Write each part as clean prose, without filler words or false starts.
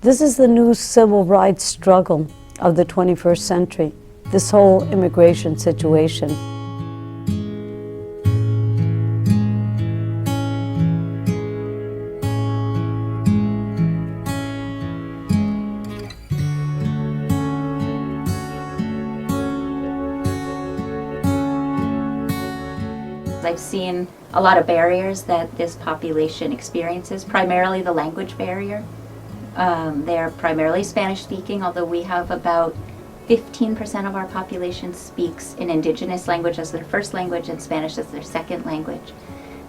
This is the new civil rights struggle of the 21st century, this whole immigration situation. I've seen a lot of barriers that this population experiences, primarily the language barrier. They're primarily Spanish speaking, although we have about 15% of our population speaks an indigenous language as their first language and Spanish as their second language.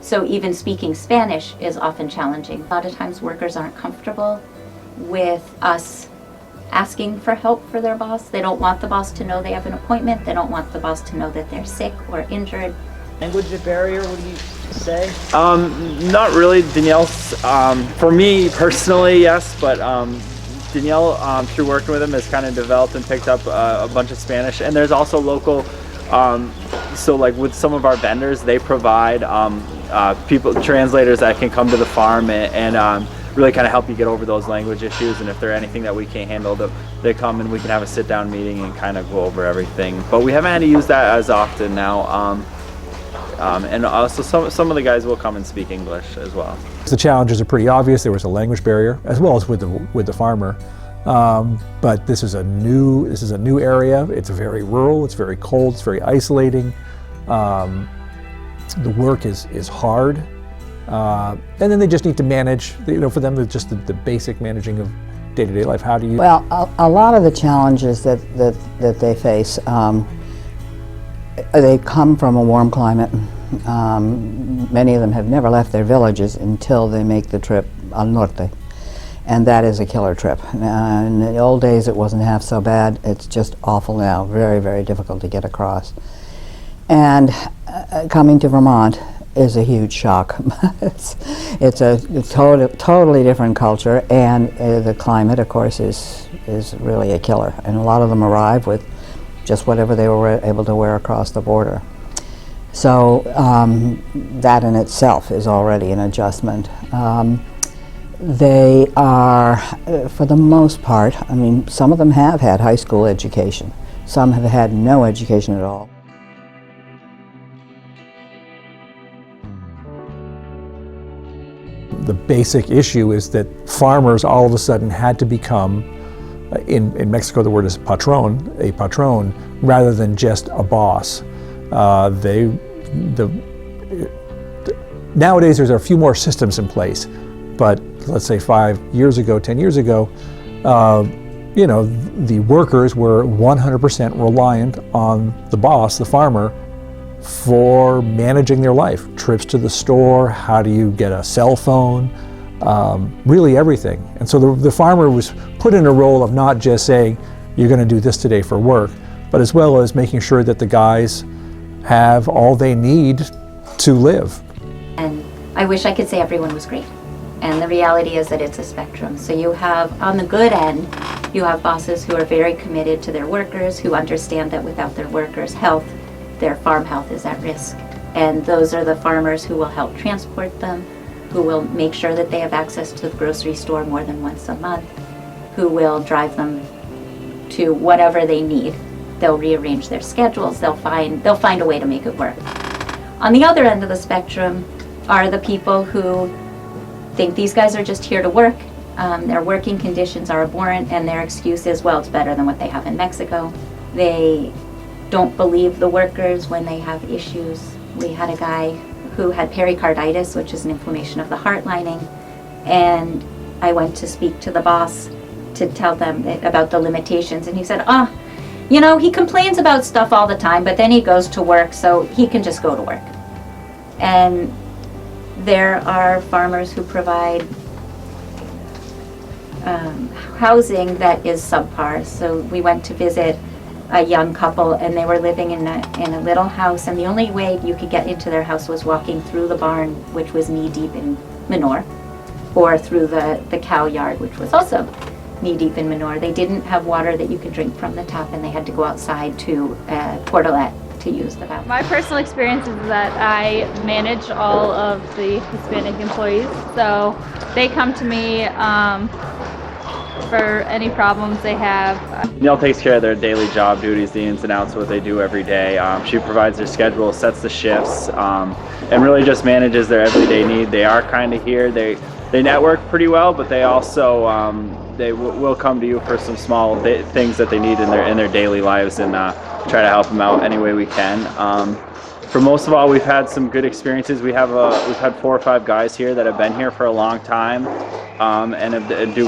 So even speaking Spanish is often challenging. A lot of times workers aren't comfortable with us asking for help for their boss. They don't want the boss to know they have an appointment. They don't want the boss to know that they're sick or injured. Language barrier, what do you say? Not really. Danielle's, for me personally, yes, but Danielle, through working with him, has kind of developed and picked up a bunch of Spanish. And there's also local, so like with some of our vendors, they provide translators that can come to the farm and really kind of help you get over those language issues. And if there's anything that we can't handle, they come and we can have a sit-down meeting and kind of go over everything. But we haven't had to use that as often now. And also some of the guys will come and speak English as well. The challenges are pretty obvious. There was a language barrier as well as with the farmer. But this is a new area. It's very rural. It's very cold. It's very isolating. The work is hard, and then they just need to manage. For them, just the basic managing of day-to-day life. How do you? Well, a lot of the challenges that they face. They come from a warm climate. Many of them have never left their villages until they make the trip al norte, and that is a killer trip. In the old days it wasn't half so bad. It's just awful now, very, very difficult to get across. And coming to Vermont is a huge shock. it's a totally different culture, and the climate, of course, is really a killer. And a lot of them arrive with just whatever they were able to wear across the border. So that in itself is already an adjustment. They are, for the most part, I mean, some of them have had high school education. Some have had no education at all. The basic issue is that farmers all of a sudden had to become, in Mexico the word is a patron, rather than just a boss. Nowadays there's a few more systems in place, but let's say 5 years ago, 10 years ago, the workers were 100% reliant on the boss, the farmer, for managing their life. Trips to the store, how do you get a cell phone, really everything. And so the farmer was put in a role of not just saying, you're going to do this today for work, but as well as making sure that the guys have all they need to live. And I wish I could say everyone was great. And the reality is that it's a spectrum. So you have, on the good end, you have bosses who are very committed to their workers, who understand that without their workers' health, their farm health is at risk. And those are the farmers who will help transport them, who will make sure that they have access to the grocery store more than once a month, who will drive them to whatever they need. They'll rearrange their schedules, they'll find a way to make it work. On the other end of the spectrum are the people who think these guys are just here to work. Their working conditions are abhorrent, and their excuse is, well, it's better than what they have in Mexico. They don't believe the workers when they have issues. We had a guy who had pericarditis, which is an inflammation of the heart lining, and I went to speak to the boss to tell them about the limitations, and he said, he complains about stuff all the time, but then he goes to work, so he can just go to work. And there are farmers who provide housing that is subpar. So we went to visit a young couple, and they were living in a little house, and the only way you could get into their house was walking through the barn, which was knee-deep in manure, or through the cow yard, which was also knee-deep in manure. They didn't have water that you could drink from the tap, and they had to go outside to Portolet to use the bathroom. My personal experience is that I manage all of the Hispanic employees, so they come to me for any problems they have. Danielle takes care of their daily job duties, the ins and outs of what they do every day. She provides their schedule, sets the shifts, and really just manages their everyday need. They are kind of here. They network pretty well, but they also they will come to you for some small things that they need in their daily lives, and try to help them out any way we can. For most of all, we've had some good experiences. We've had 4 or 5 guys here that have been here for a long time, and do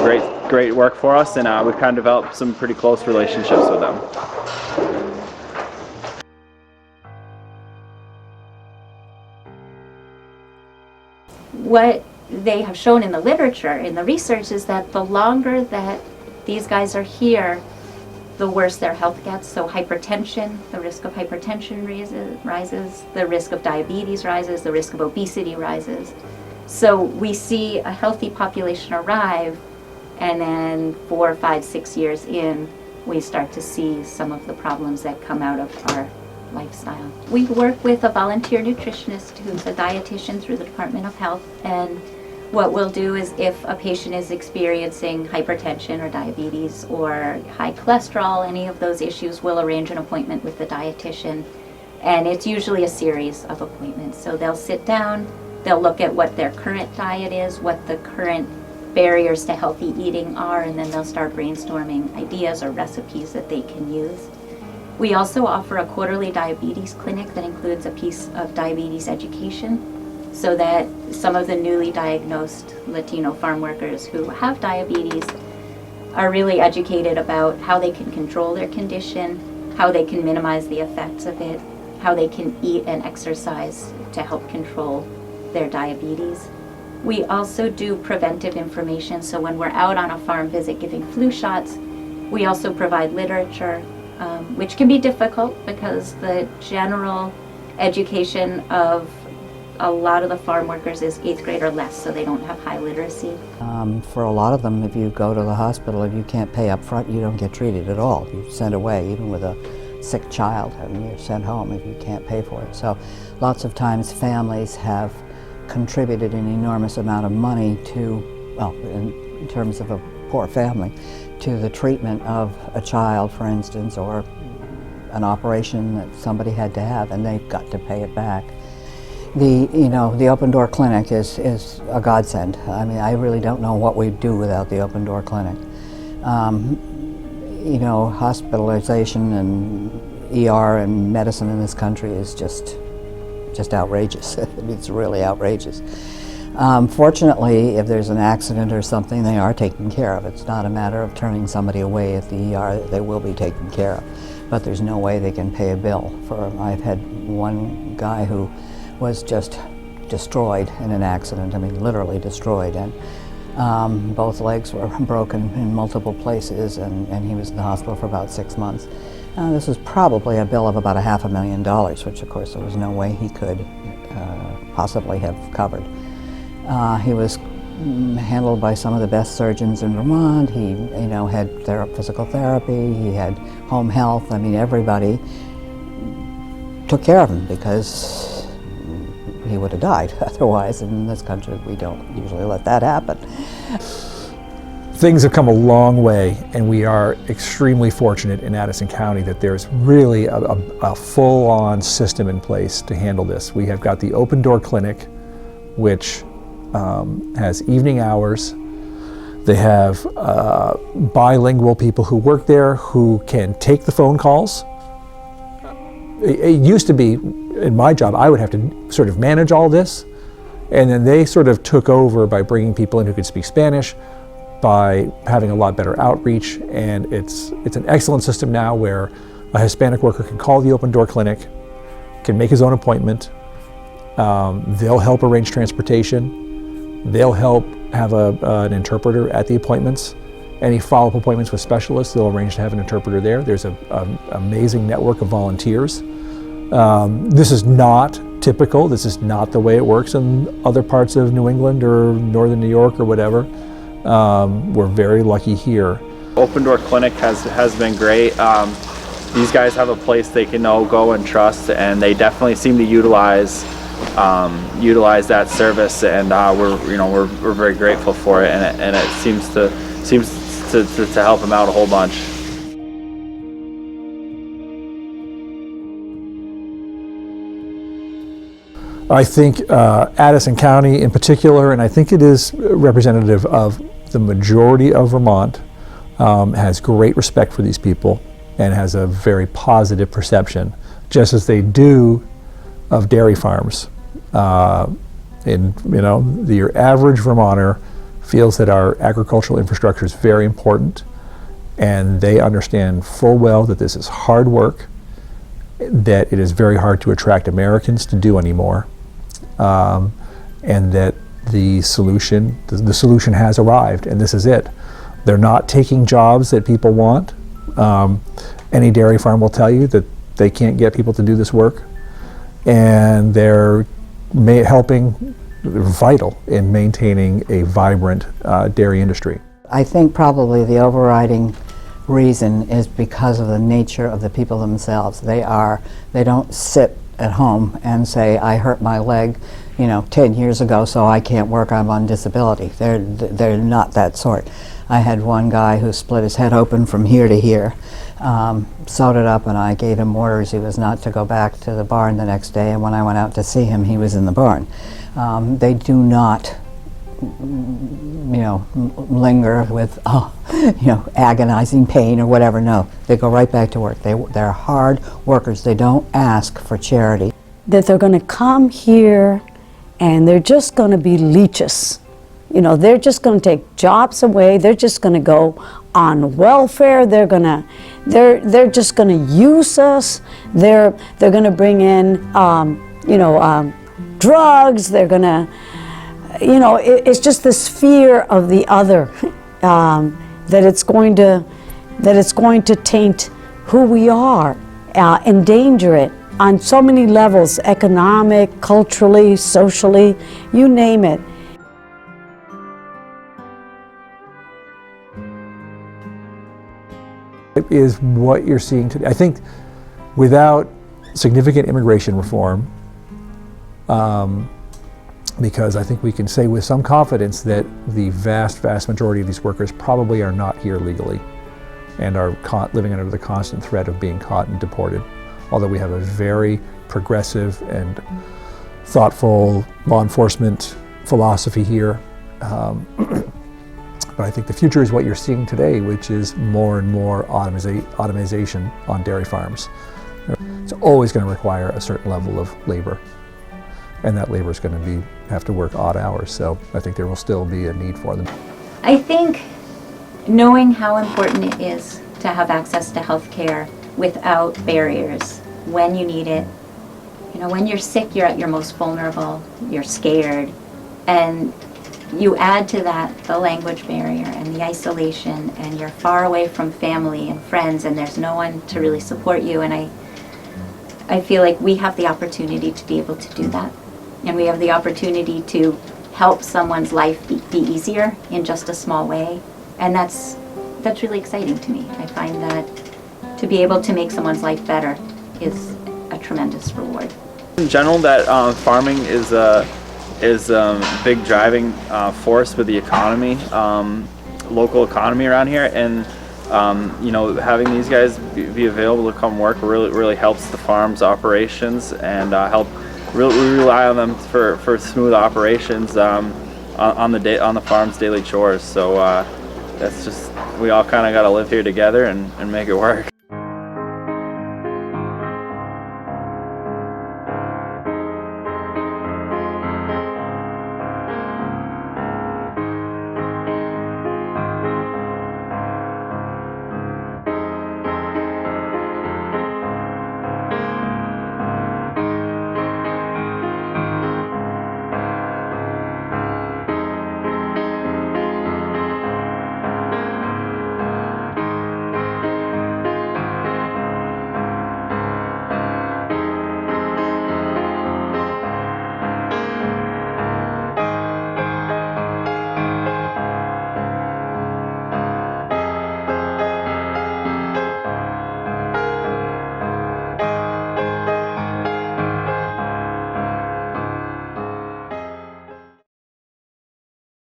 great work for us, and we've kind of developed some pretty close relationships with them. What they have shown in the literature, in the research, is that the longer that these guys are here, the worse their health gets. So hypertension, the risk of hypertension rises, the risk of diabetes rises, the risk of obesity rises. So we see a healthy population arrive, and then 4, 5, 6 years in, we start to see some of the problems that come out of our lifestyle. We work with a volunteer nutritionist who's a dietitian through the Department of Health, and what we'll do is if a patient is experiencing hypertension or diabetes or high cholesterol, any of those issues, we'll arrange an appointment with the dietitian, and it's usually a series of appointments. So they'll sit down, they'll look at what their current diet is, what the current barriers to healthy eating are, and then they'll start brainstorming ideas or recipes that they can use. We also offer a quarterly diabetes clinic that includes a piece of diabetes education, so that some of the newly diagnosed Latino farm workers who have diabetes are really educated about how they can control their condition, how they can minimize the effects of it, how they can eat and exercise to help control their diabetes. We also do preventive information, so when we're out on a farm visit giving flu shots, we also provide literature, which can be difficult because the general education of a lot of the farm workers is 8th grade or less, so they don't have high literacy. For a lot of them, if you go to the hospital, if you can't pay up front, you don't get treated at all. You're sent away, even with a sick child, and you're sent home if you can't pay for it. So lots of times families have contributed an enormous amount of money to, well, in terms of a poor family, to the treatment of a child, for instance, or an operation that somebody had to have, and they've got to pay it back. The open door clinic is a godsend. I mean, I really don't know what we'd do without the open door clinic. Hospitalization and ER and medicine in this country is just outrageous. I mean, it's really outrageous. Fortunately, if there's an accident or something, they are taken care of. It's not a matter of turning somebody away at the ER. They will be taken care of. But there's no way they can pay a bill. I've had one guy who was just destroyed in an accident. I mean, literally destroyed. And both legs were broken in multiple places, and he was in the hospital for about 6 months. This was probably a bill of about $500,000, which of course there was no way he could possibly have covered. He was handled by some of the best surgeons in Vermont. He, had physical therapy. He had home health. I mean, everybody took care of him because he would have died otherwise. In this country, we don't usually let that happen. Things have come a long way, and we are extremely fortunate in Addison County that there's really a full-on system in place to handle this. We have got the open door clinic, which has evening hours. They have bilingual people who work there who can take the phone calls. It used to be, in my job, I would have to sort of manage all this, and then they sort of took over by bringing people in who could speak Spanish, by having a lot better outreach, and it's an excellent system now where a Hispanic worker can call the open door clinic, can make his own appointment. They'll help arrange transportation. They'll help have an interpreter at the appointments. Any follow-up appointments with specialists, they'll arrange to have an interpreter there. There's an amazing network of volunteers. This is not typical. This is not the way it works in other parts of New England or northern New York or whatever. We're very lucky here. Open Door Clinic has been great. These guys have a place they can go and trust, and they definitely seem to utilize that service, and we're very grateful for it, and it seems to help them out a whole bunch. I think Addison County in particular, and I think it is representative of the majority of Vermont, has great respect for these people and has a very positive perception, just as they do of dairy farms. Your average Vermonter feels that our agricultural infrastructure is very important, and they understand full well that this is hard work, that it is very hard to attract Americans to do anymore, and that the solution has arrived, and this is it. They're not taking jobs that people want. Any dairy farm will tell you that they can't get people to do this work, and they're they're vital in maintaining a vibrant dairy industry. I think probably the overriding reason is because of the nature of the people themselves. They don't sit at home and say, I hurt my leg 10 years ago, so I can't work, I'm on disability. They're not that sort. I had one guy who split his head open from here to here, sewed it up, and I gave him orders he was not to go back to the barn the next day, and when I went out to see him, he was in the barn. They do not linger with agonizing pain or whatever. No, they go right back to work. They're hard workers. They don't ask for charity. That they're going to come here and they're just going to be leeches. They're just going to take jobs away. They're just going to go on welfare. They're just going to use us. They're going to bring in drugs. They're going to it's just this fear of the other, that it's going to taint who we are, endanger it on so many levels, economic, culturally, socially, you name it. It is what you're seeing today. I think without significant immigration reform, because I think we can say with some confidence that the vast majority of these workers probably are not here legally and are living under the constant threat of being caught and deported. Although we have a very progressive and thoughtful law enforcement philosophy here. But I think the future is what you're seeing today, which is more and more automation on dairy farms. It's always going to require a certain level of labor, and that labor is going to have to work odd hours, so I think there will still be a need for them. I think knowing how important it is to have access to health care without barriers when you need it. When you're sick, you're at your most vulnerable, you're scared, and you add to that the language barrier and the isolation, and you're far away from family and friends, and there's no one to really support you. And I feel like we have the opportunity to be able to do that, and we have the opportunity to help someone's life be easier in just a small way, and that's really exciting to me. I find that to be able to make someone's life better is a tremendous reward. In general, that farming is a big driving force with the economy, local economy around here, and having these guys be available to come work really helps the farm's operations, and we rely on them for smooth operations on the farm's daily chores. So that's just, we all kind of got to live here together and make it work.